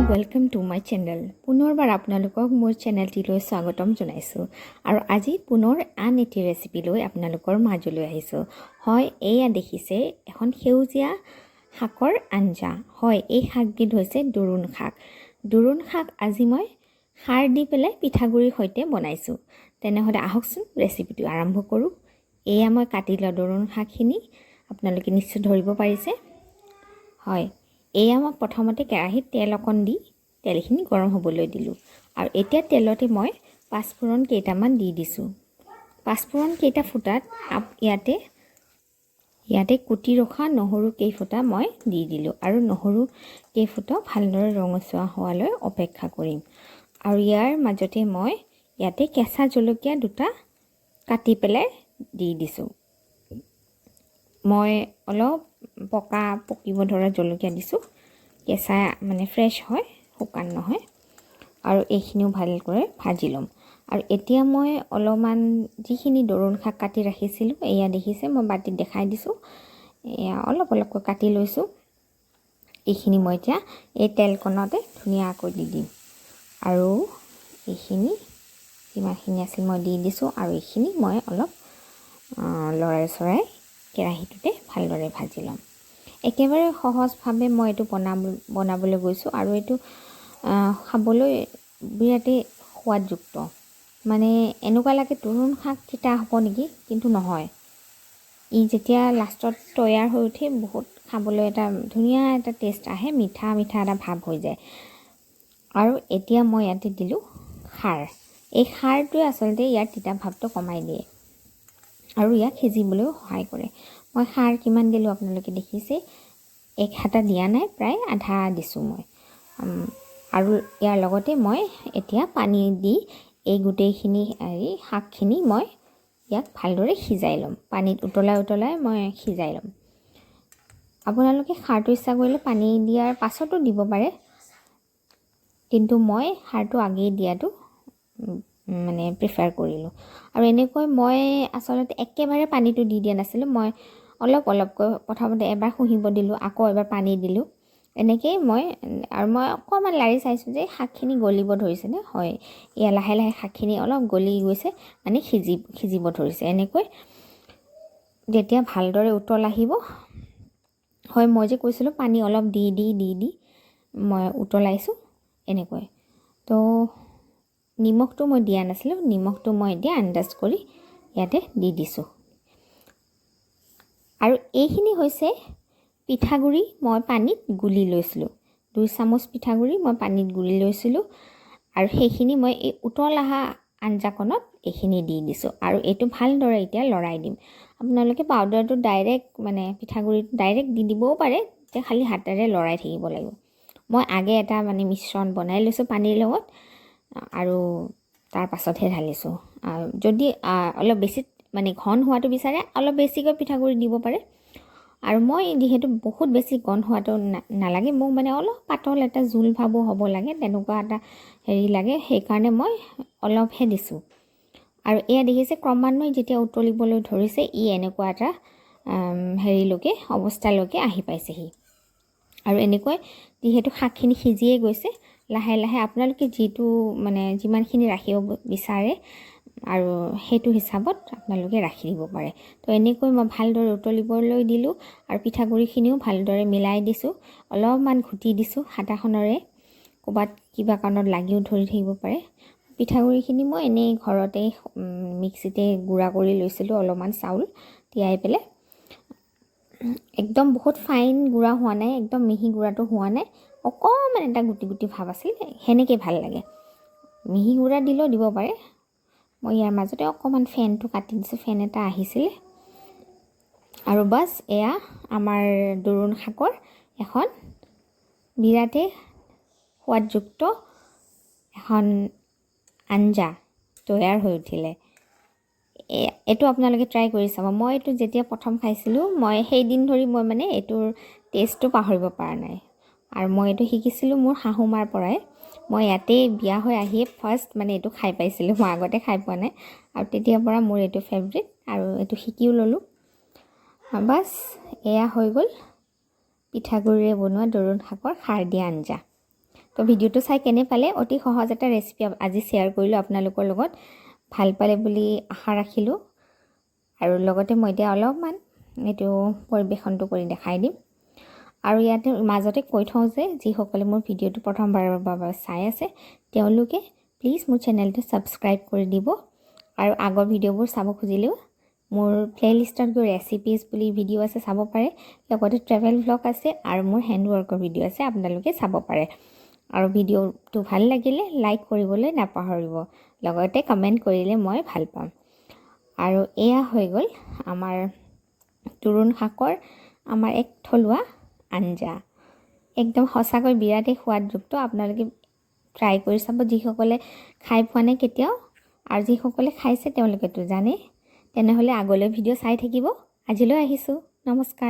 Welcome to my channel. পুনৰবাৰ আপোনালোকক মোৰ চেনেলটিলৈ স্বাগতম জনাইছোঁ আৰু আজি পুনৰ আন এটি ৰেচিপি লৈ আপোনালোকৰ মাজলৈ আহিছোঁ। হয়, এয়া দেখিছে এখন সেউজীয়া শাকৰ আঞ্জা। হয়, এই শাকবিধ হৈছে দুৰুন শাক। দুৰুন শাক আজি মই খাৰ দি পেলাই পিঠাগুড়িৰ সৈতে বনাইছোঁ। তেনেহ'লে আহকচোন ৰেচিপিটো আৰম্ভ কৰোঁ। এয়া মই কাটি লোৱা দুৰুন শাকখিনি আপোনালোকে নিশ্চয় ধৰিব পাৰিছে। হয়, এয়া মই প্ৰথমতে কেৰাহীত তেল অকণ দি তেলখিনি গৰম হ'বলৈ দিলোঁ আৰু এতিয়া তেলতে মই পাঁচফোৰণ কেইটামান দি দিছোঁ। পাঁচফোৰণ কেইটা ফুটাত ইয়াতে কুটি ৰখা নহৰু কেইফুটা মই দি দিলোঁ আৰু নহৰু কেইফুটা ভালদৰে ৰঙচুৱা হোৱালৈ অপেক্ষা কৰিম। আৰু ইয়াৰ মাজতে মই ইয়াতে কেঁচা জলকীয়া দুটা কাটি পেলাই দি দিছোঁ। মই অলপ পকিব ধৰা জলকীয়া দিছোঁ, কেঁচা মানে ফ্ৰেছ হয়, শুকান নহয়। আৰু এইখিনিও ভালকৈ ভাজি ল'ম। আৰু এতিয়া মই অলপমান যিখিনি দৰুণ শাক কাটি ৰাখিছিলোঁ, এয়া দেখিছে মই বাটিত দেখাই দিছোঁ। এয়া অলপকৈ কাটি লৈছোঁ। এইখিনি মই এতিয়া এই তেলকণতে ধুনীয়াকৈ দি দিম আৰু এইখিনি যিমানখিনি আছিল মই দি দিছোঁ আৰু এইখিনি মই অলপ লৰাই চৰাই কেৰাহীটোতে ভালদৰে ভাজি ল'ম। একেবাৰে সহজভাৱে মই এইটো বনাবলৈ গৈছোঁ আৰু এইটো খাবলৈ বিৰাটেই সোৱাদযুক্ত। মানে এনেকুৱা লাগে দুৰুণ শাক তিতা হ'ব নেকি, কিন্তু নহয়। ই যেতিয়া লাষ্টত তৈয়াৰ হৈ উঠে বহুত খাবলৈ এটা ধুনীয়া এটা টেষ্ট আহে, মিঠা মিঠা এটা ভাৱ হৈ যায়। আৰু এতিয়া মই ইয়াতে দিলোঁ খাৰ। এই খাৰটোৱে আচলতে ইয়াৰ তিতা ভাৱটো কমাই দিয়ে আৰু ইয়াক সিজিবলৈও সহায় কৰে। মই খাৰ কিমান দিলোঁ আপোনালোকে দেখিছে, এক হাতা দিয়া নাই, প্ৰায় আধা দিছোঁ মই। আৰু ইয়াৰ লগতে মই এতিয়া পানী দি এই গোটেইখিনি শাকখিনি মই ইয়াক ভালদৰে সিজাই ল'ম। পানীত উতলাই মই সিজাই ল'ম। আপোনালোকে খাৰটো ইচ্ছা কৰিলে পানী দিয়াৰ পাছতো দিব পাৰে, কিন্তু মই খাৰটো আগেই দিয়াটো মানে প্ৰিফাৰ কৰিলোঁ। আৰু এনেকৈ মই আচলতে একেবাৰে পানীটো দি দিয়া নাছিলোঁ। মই অলপকৈ প্ৰথমতে এবাৰ শুহিব দিলোঁ, আকৌ এবাৰ পানী দিলোঁ। এনেকৈয়ে মই অকণমান লাৰি চাইছোঁ যে শাকখিনি গলিব ধৰিছেনে। হয়, এয়া লাহে লাহে শাকখিনি অলপ গলি গৈছে, মানে সিজিব ধৰিছে। এনেকৈ যেতিয়া ভালদৰে উতল আহিব, হয় মই যে কৈছিলোঁ পানী অলপ দি মই উতলাইছোঁ এনেকৈ। তো নিমখটো মই দিয়া নাছিলোঁ, নিমখটো মই এতিয়া আন্দাজ কৰি ইয়াতে দি দিছোঁ। আৰু এইখিনি হৈছে পিঠাগুড়ি মই পানীত গুলি লৈছিলোঁ। 2 চামুচ পিঠাগুড়ি মই পানীত গুলি লৈছিলোঁ আৰু সেইখিনি মই এই উতল অহা আঞ্জাকণত এইখিনি দি দিছোঁ আৰু এইটো ভালদৰে এতিয়া লৰাই দিম। আপোনালোকে পাউডাৰটো ডাইৰেক্ট মানে পিঠাগুড়িটো ডাইৰেক্ট দি দিবও পাৰে, তেতিয়া খালি হাতেৰে লৰাই থাকিব লাগিব। মই আগে এটা মানে মিশ্ৰণ বনাই লৈছোঁ পানীৰ লগত আৰু তাৰ পাছতহে ঢালিছোঁ। যদি অলপ বেছি মানে ঘন হোৱাটো বিচাৰে অলপ বেছিকৈ পিঠাগুড়ি দিব পাৰে। আৰু মই যিহেতু বহুত বেছি ঘন হোৱাটো নালাগে, মোক মানে অলপ পাতল এটা জোল ভাবো হ'ব লাগে, তেনেকুৱা এটা লাগে, সেইকাৰণে মই অলপহে দিছোঁ। আৰু এয়া দেখিছে ক্ৰমান্বয়ে যেতিয়া উতলিবলৈ ধৰিছে, ই এনেকুৱা এটা অৱস্থালৈকে আহি পাইছেহি। আৰু এনেকৈ যিহেতু শাকখিনি সিজিয়ে গৈছে, লাহে লাহে আপোনালোকে যিমানখিনি ৰাখিব বিচাৰে আৰু সেইটো হিচাপত আপোনালোকে ৰাখি দিব পাৰে। তো এনেকৈ মই ভালদৰে উতলিবলৈ দিলোঁ আৰু পিঠাগুড়িখিনিও ভালদৰে মিলাই দিছোঁ। অলপমান ঘুটি দিছোঁ হাতাখনেৰে, ক'ৰবাত কিবা কাৰণত লাগিও ধৰি থাকিব পাৰে। পিঠাগুড়িখিনি মই এনেই ঘৰতে মিক্সিতে গুড়া কৰি লৈছিলোঁ, অলপমান চাউল তিয়াই পেলাই। একদম বহুত ফাইন গুড়া হোৱা নাই, একদম মিহি গুড়াটো হোৱা নাই, অকণমান এটা গুটি ভাৱ আছিল, সেনেকৈ ভাল লাগে। মিহি গুড়া দিলেও দিব পাৰে। মই ইয়াৰ মাজতে অকণমান ফেনটো কাটি দিছোঁ, ফেন এটা আহিছিলে। আৰু বাছ এয়া আমাৰ দুৰুণ শাকৰ এখন বিৰাটেই সোৱাদযুক্ত এখন আঞ্জা তৈয়াৰ হৈ উঠিলে। এইটো আপোনালোকে ট্ৰাই কৰি চাব। মই এইটো যেতিয়া প্ৰথম খাইছিলোঁ, মই সেইদিন ধৰি মই মানে এইটোৰ টেষ্টটো পাহৰিব পৰা নাই। আৰু মই এইটো শিকিছিলোঁ মোৰ শাহুমাৰ পৰাই। মই ইয়াতেই বিয়া হৈ আহিয়ে ফাৰ্ষ্ট মানে এইটো খাই পাইছিলোঁ, মই আগতে খাই পোৱা নাই। আৰু তেতিয়াৰ পৰা মোৰ এইটো ফেভৰেট আৰু এইটো শিকিও ল'লোঁ। বাছ এয়া হৈ গ'ল পিঠাগুড়িৰে বনোৱা দুৰুণ শাকৰ খাৰ দিয়া আঞ্জা। তো তো ভিডিঅ'টো চাই কেনে পালে অতি সহজ এটা ৰেচিপি আজি শ্বেয়াৰ কৰিলোঁ আপোনালোকৰ লগত ভাল পালে বুলি আশা ৰাখিলোঁ আৰু লগতে মই এতিয়া অলপমান এইটো পৰিৱেশনটো কৰি দেখাই দিম আৰু ইয়াতে মাজতে কৈ থওঁ যে যিসকলে মোৰ ভিডিঅ'টো প্ৰথমবাৰৰ বাবে চাই আছে তেওঁলোকে প্লিজ মোৰ চেনেলটো ছাবস্ক্ৰাইব কৰি দিব আৰু আগৰ ভিডিঅ'বোৰ চাব খুজিলেও মোৰ প্লেলিষ্টত গৈ ৰেচিপিজ বুলি ভিডিঅ' আছে চাব পাৰে লগতে ট্ৰেভেল ভ্লগ আছে আৰু মোৰ হেণ্ডৱৰ্কৰ ভিডিঅ' আছে আপোনালোকে চাব পাৰে আৰু ভিডিঅ'টো ভাল লাগিলে লাইক কৰিবলৈ নাপাহৰিব লগতে কমেণ্ট কৰিলে মই ভাল পাম আৰু এয়া হৈ গ'ল আমাৰ দুৰুন শাকৰ আমাৰ এক থলুৱা আঞ্জা একদম সঁচাকৈ বিৰাটেই সোৱাদযুক্ত আপোনালোকে ট্ৰাই কৰি চাব যিসকলে খাই পোৱা নাই কেতিয়াও আৰু যিসকলে খাইছে তেওঁলোকেতো জানে তেনেহ'লে আগলৈ ভিডিঅ' চাই থাকিব আজিলৈ আহিছোঁ নমস্কাৰ